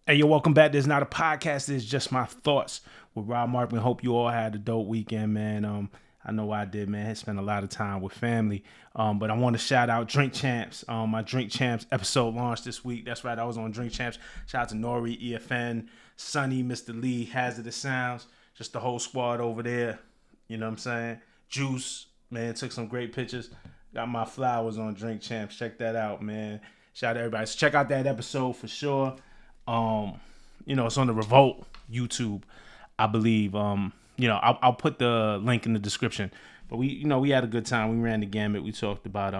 Hey, yo, welcome back. This is not a podcast. It's just my thoughts with Rob Markman. Hope you all had a dope weekend, man. I know I did, man. I spent a lot of time with family. But I want to shout out Drink Champs. My Drink Champs episode launched this week. That's right. I was on Drink Champs. Shout out to Nori, EFN, Sonny, Mr. Lee, Hazardous Sounds, just the whole squad over there. You know what I'm saying? Juice, man, took some great pictures. Got my flowers on Drink Champs. Check that out, man. Shout out to everybody. So check out that episode for sure. It's on the Revolt YouTube, I believe. I'll put the link in the description. But we had a good time. We ran the gamut. We talked about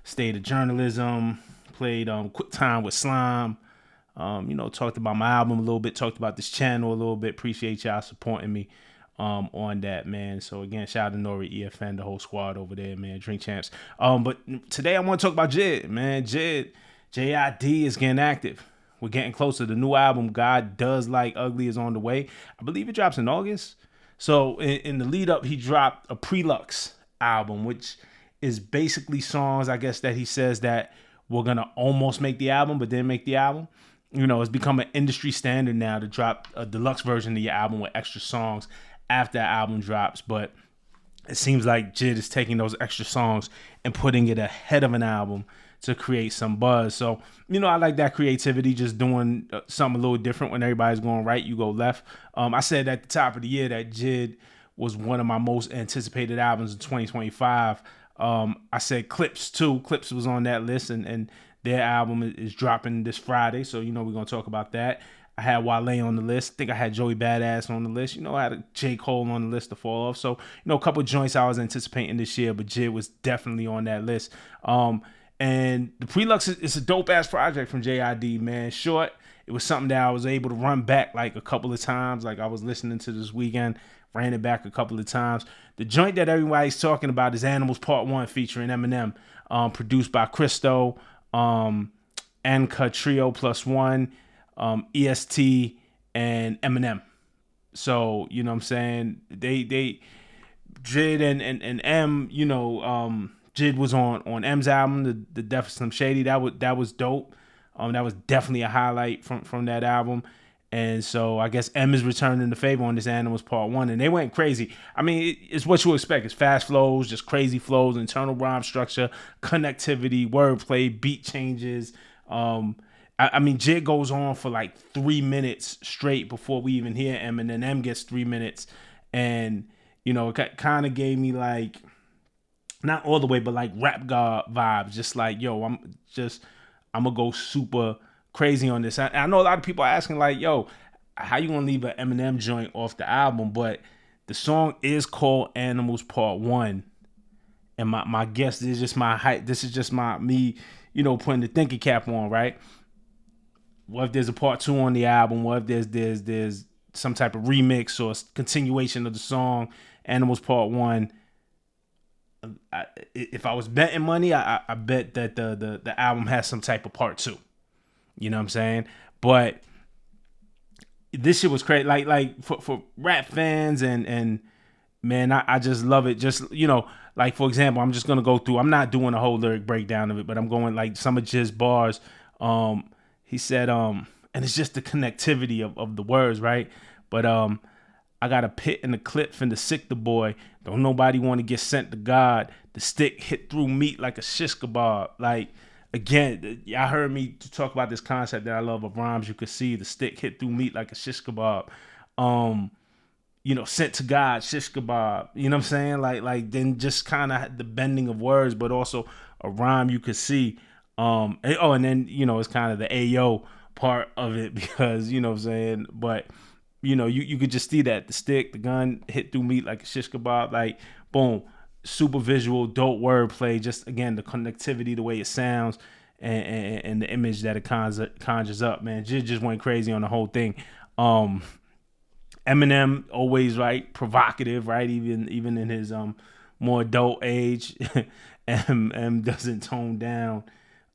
state of journalism, played Quick Time with Slime. Talked about my album a little bit, talked about this channel a little bit. Appreciate y'all supporting me on that, man. So again, shout out to Nori, EFN, the whole squad over there, man. Drink Champs. But today I want to talk about JID, man. JID is getting active. We're getting closer. The new album, God Does Like Ugly, is on the way. I believe it drops in August. So in the lead up, he dropped a Preluxe album, which is basically songs, I guess, that he says that we're going to almost make the album, but then make the album. It's become an industry standard now to drop a deluxe version of your album with extra songs after the album drops. But it seems like JID is taking those extra songs and putting it ahead of an album to create some buzz. So, I like that creativity, just doing something a little different. When everybody's going right, you go left. I said at the top of the year that JID was one of my most anticipated albums in 2025. I said Clips too. Clips was on that list, and their album is dropping this Friday. So, we're going to talk about that. I had Wale on the list. I think I had Joey Badass on the list. I had a J. Cole on the list to fall off. So, a couple of joints I was anticipating this year, but JID was definitely on that list. And the Preluxe is a dope-ass project from J.I.D, man. Short, it was something that I was able to run back like a couple of times. Like I was listening to this weekend, ran it back a couple of times. The joint that everybody's talking about is Animals Pt.1 featuring Eminem, produced by Christo, Anka Trio Plus One, EST, and Eminem. So, what I'm saying? They JID and M, JID was on M's album, the Death of Slim Shady. That was dope. That was definitely a highlight from that album. And so I guess M is returning the favor on this Animals Pt.1, and they went crazy. I mean, it's what you expect. It's fast flows, just crazy flows, internal rhyme structure, connectivity, wordplay, beat changes. JID goes on for like 3 minutes straight before we even hear M, and then M gets 3 minutes, and it kind of gave me like, not all the way, but like Rap God vibes. Just like, yo, I'm gonna go super crazy on this. I know a lot of people are asking like, yo, how you gonna leave an Eminem joint off the album? But the song is called Animals Pt.1, and my guess is just my hype. This is just me, putting the thinking cap on, right? What if there's a part 2 on the album? What if there's some type of remix or continuation of the song Animals Pt.1? If I was betting money, I bet that the album has some type of part 2. You know what I'm saying? But this shit was crazy. Like for rap fans and man, I just love it. Just, like for example, I'm just gonna go through. I'm not doing a whole lyric breakdown of it, but I'm going like some of JID's bars. He said, and it's just the connectivity of the words, right? But I got a pit in the clip finna sick the boy. Don't nobody want to get sent to God. The stick hit through meat like a shish kebab. Like, again, y'all heard me talk about this concept that I love of rhymes. You could see the stick hit through meat like a shish kebab. Sent to God, shish kebab. You know what I'm saying? Like then just kind of the bending of words, but also a rhyme you could see. And then, it's kind of the Ayo part of it because, what I'm saying? But you could just see that the stick, the gun hit through meat like a shish kebab, like boom, super visual, dope wordplay. Just again, the connectivity, the way it sounds, and the image that it conjures up. Man, JID just went crazy on the whole thing. Eminem always right, provocative, right? Even in his more adult age, M doesn't tone down.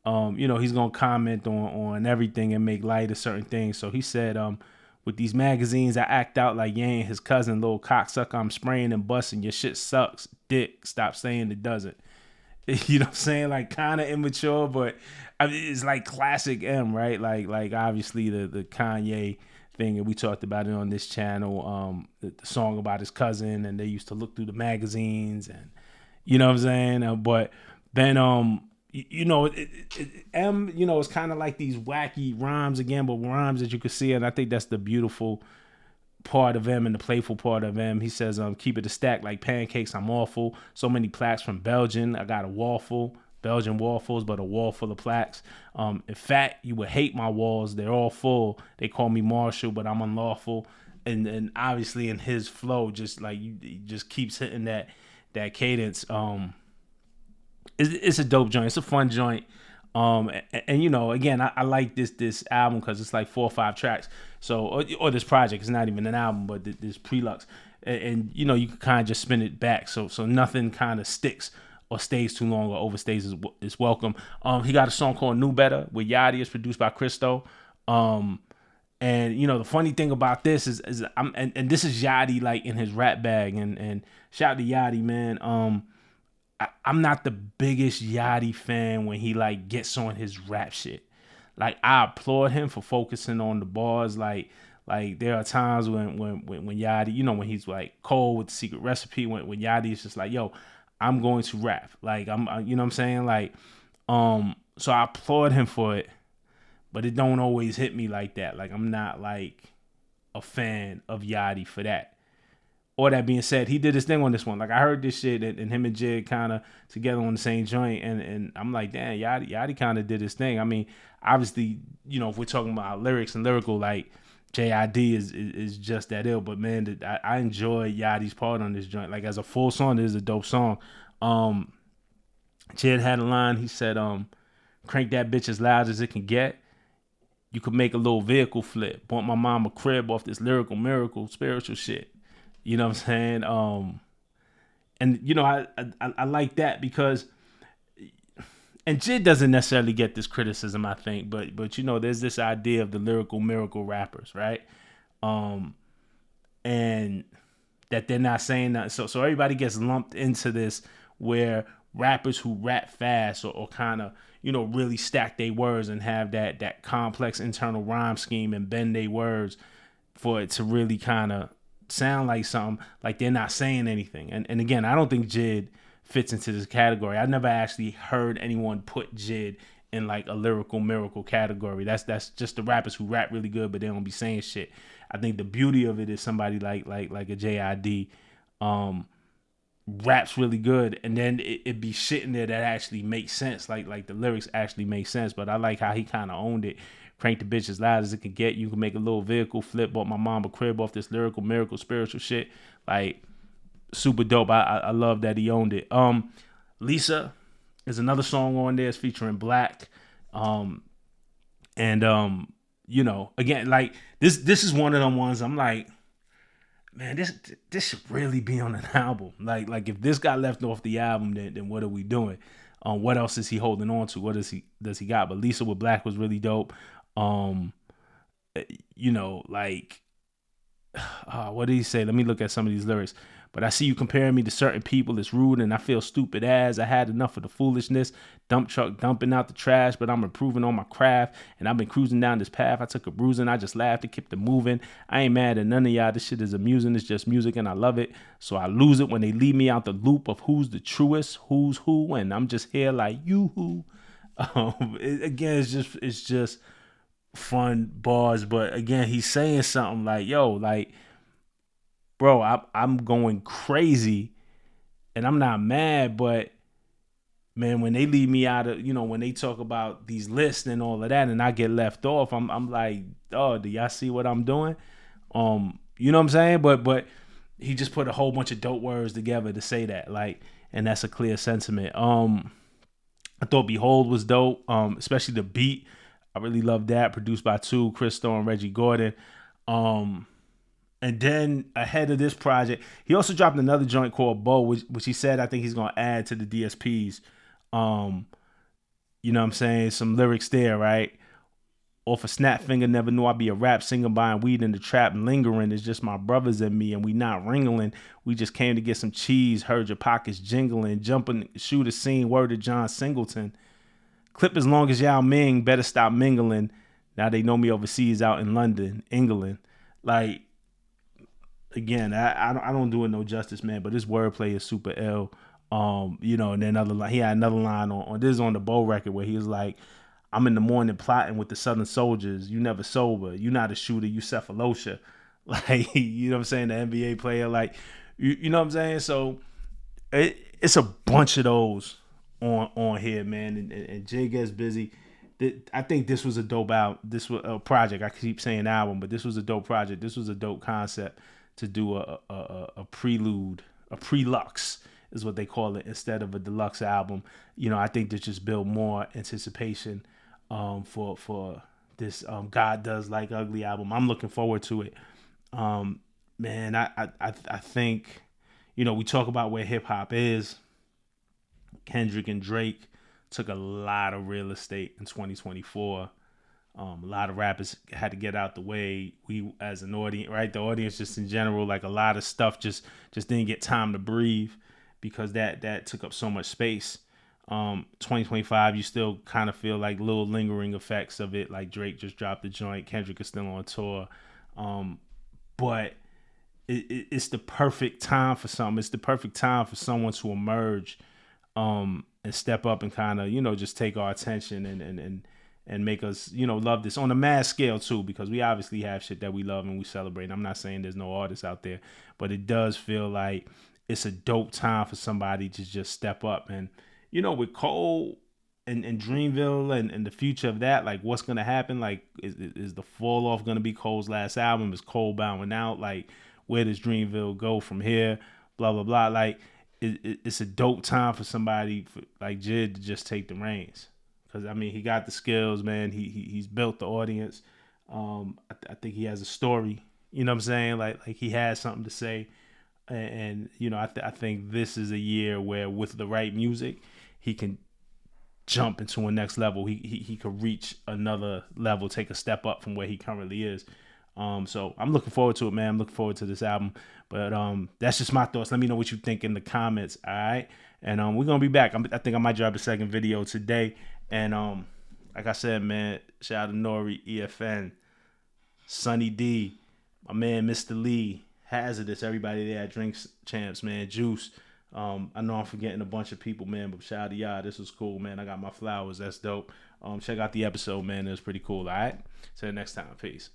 He's gonna comment on everything and make light of certain things. So he said, with these magazines, I act out like Yang, his cousin, little cocksucker. I'm spraying and busting. Your shit sucks. Dick, stop saying it doesn't. You know what I'm saying? Like kind of immature, but I mean, it's like classic M, right? Like obviously the Kanye thing, and we talked about it on this channel. The song about his cousin, and they used to look through the magazines, and you know what I'm saying. But then M, it's kind of like these wacky rhymes again, but rhymes that you could see, and I think that's the beautiful part of M and the playful part of M. He says, keep it a stack like pancakes, I'm awful. So many plaques from Belgium. I got a waffle. Belgian waffles, but a wall full of plaques. In fact, you would hate my walls. They're all full. They call me Marshall, but I'm unlawful. And obviously in his flow, just like he just keeps hitting that cadence. It's a dope joint. It's a fun joint. And again, I like this album because it's like 4 or 5 tracks. So or this project, it's not even an album, but this Preluxe. And you can kind of just spin it back. So nothing kind of sticks or stays too long or overstays is welcome. He got a song called New Better with Yachty. It's produced by Christo. And the funny thing about this is this is Yachty like in his rap bag, and shout out to Yachty, man. I'm not the biggest Yachty fan when he like gets on his rap shit. Like I applaud him for focusing on the bars. Like there are times when Yachty, when he's like cold with the secret recipe, when Yachty is just like, yo, I'm going to rap. Like I'm you know what I'm saying? Like so I applaud him for it, but it don't always hit me like that. Like I'm not like a fan of Yachty for that. Or that being said, he did his thing on this one. Like I heard this shit and him and JID kind of together on the same joint, and I'm like, damn, Yachty kind of did his thing. I mean, obviously, if we're talking about lyrics and lyrical, like J.I.D. is just that ill. But man, I enjoy Yachty's part on this joint. Like as a full song, this is a dope song. JID had a line. He said, "Crank that bitch as loud as it can get. You could make a little vehicle flip. Bought my mom a crib off this lyrical miracle, spiritual shit." You know what I'm saying? And I like that because, and JID doesn't necessarily get this criticism, I think, but there's this idea of the lyrical miracle rappers, right? And that they're not saying that. So everybody gets lumped into this where rappers who rap fast or kind of, really stack their words and have that complex internal rhyme scheme and bend their words for it to really kind of sound like something, like they're not saying anything. And again, I don't think JID fits into this category. I never actually heard anyone put JID in like a lyrical miracle category. That's just the rappers who rap really good, but they don't be saying shit. I think the beauty of it is somebody like a J.I.D. Raps really good, and then it be shit in there that actually makes sense. Like the lyrics actually make sense. But I like how he kind of owned it. Crank the bitch as loud as it can get. You can make a little vehicle flip. Bought my mom a crib off this lyrical miracle spiritual shit. Like super dope. I love that he owned it. Lisa is another song on there. It's featuring Black. Again, like this is one of them ones I'm like, man, this should really be on an album. Like if this got left off the album, then what are we doing? What else is he holding on to? What does he got? But Lisa with Black was really dope. What did he say? Let me look at some of these lyrics. But I see you comparing me to certain people. It's rude and I feel stupid as I had enough of the foolishness. Dump truck dumping out the trash, but I'm improving on my craft. And I've been cruising down this path. I took a bruising. I just laughed and kept it moving. I ain't mad at none of y'all. This shit is amusing. It's just music and I love it. So I lose it when they leave me out the loop of who's the truest, who's who. And I'm just here like you who. Again, it's just fun bars. But again, he's saying something like, yo, like, bro, I'm going crazy and I'm not mad, but man, when they leave me out of, when they talk about these lists and all of that and I get left off, I'm like, oh, do y'all see what I'm doing? You know what I'm saying? But he just put a whole bunch of dope words together to say that, like, and that's a clear sentiment. I thought Behold was dope, especially the beat. I really love that. Produced by Christo and Reggie Gordon. And then ahead of this project, he also dropped another joint called Bo, which he said I think he's gonna add to the DSPs. You know what I'm saying? Some lyrics there, right? Off a snap finger, never knew I'd be a rap singer, buying weed in the trap, lingering. It's just my brothers and me, and we not ringling. We just came to get some cheese, heard your pockets jingling, jumping, shoot a scene, word to John Singleton. Clip as long as Yao Ming, better stop mingling. Now they know me overseas out in London, England. Like, again, I don't do it no justice, man, but this wordplay is super ill. And then he had another line on this is on the Bow record where he was like, I'm in the morning plotting with the Southern soldiers. You never sober. You not a shooter. You cephalosha. Like, you know what I'm saying? The NBA player, like, you know what I'm saying? So it's a bunch of those on here, man. And Jay gets busy. I think this was a dope album. This was a project. I keep saying album, but this was a dope project. This was a dope concept to do a prelude, a pre-lux is what they call it, instead of a deluxe album. I think this just built more anticipation for this God Does Like Ugly album. I'm looking forward to it. Man, I think, we talk about where hip hop is. Kendrick and Drake took a lot of real estate in 2024. A lot of rappers had to get out the way. We as an audience, right? The audience just in general, like a lot of stuff just didn't get time to breathe because that took up so much space. 2025, you still kind of feel like little lingering effects of it. Like Drake just dropped the joint. Kendrick is still on tour. But it's the perfect time for something. It's the perfect time for someone to emerge and step up and kind of, just take our attention and make us, love this on a mass scale too, because we obviously have shit that we love and we celebrate. I'm not saying there's no artists out there, but it does feel like it's a dope time for somebody to just step up. And, with Cole and Dreamville and the future of that, like what's going to happen? Like, is the fall off going to be Cole's last album? Is Cole bowing out? Like, where does Dreamville go from here? Blah, blah, blah. Like, it's a dope time for somebody like JID to just take the reins. Because, he got the skills, man. He's built the audience. I think he has a story. You know what I'm saying? Like he has something to say. And I think this is a year where with the right music, he can jump into a next level. He could reach another level, take a step up from where he currently is. So I'm looking forward to it, man. I'm looking forward to this album. But that's just my thoughts. Let me know what you think in the comments, all right? And we're going to be back. I think I might drop a second video today. And like I said, man, shout out to Nori, EFN, Sunny D, my man, Mr. Lee, Hazardous, everybody there at Drinks Champs, man, Juice. I know I'm forgetting a bunch of people, man, but shout out to y'all. This was cool, man. I got my flowers. That's dope. Check out the episode, man. It was pretty cool, all right? Till next time. Peace.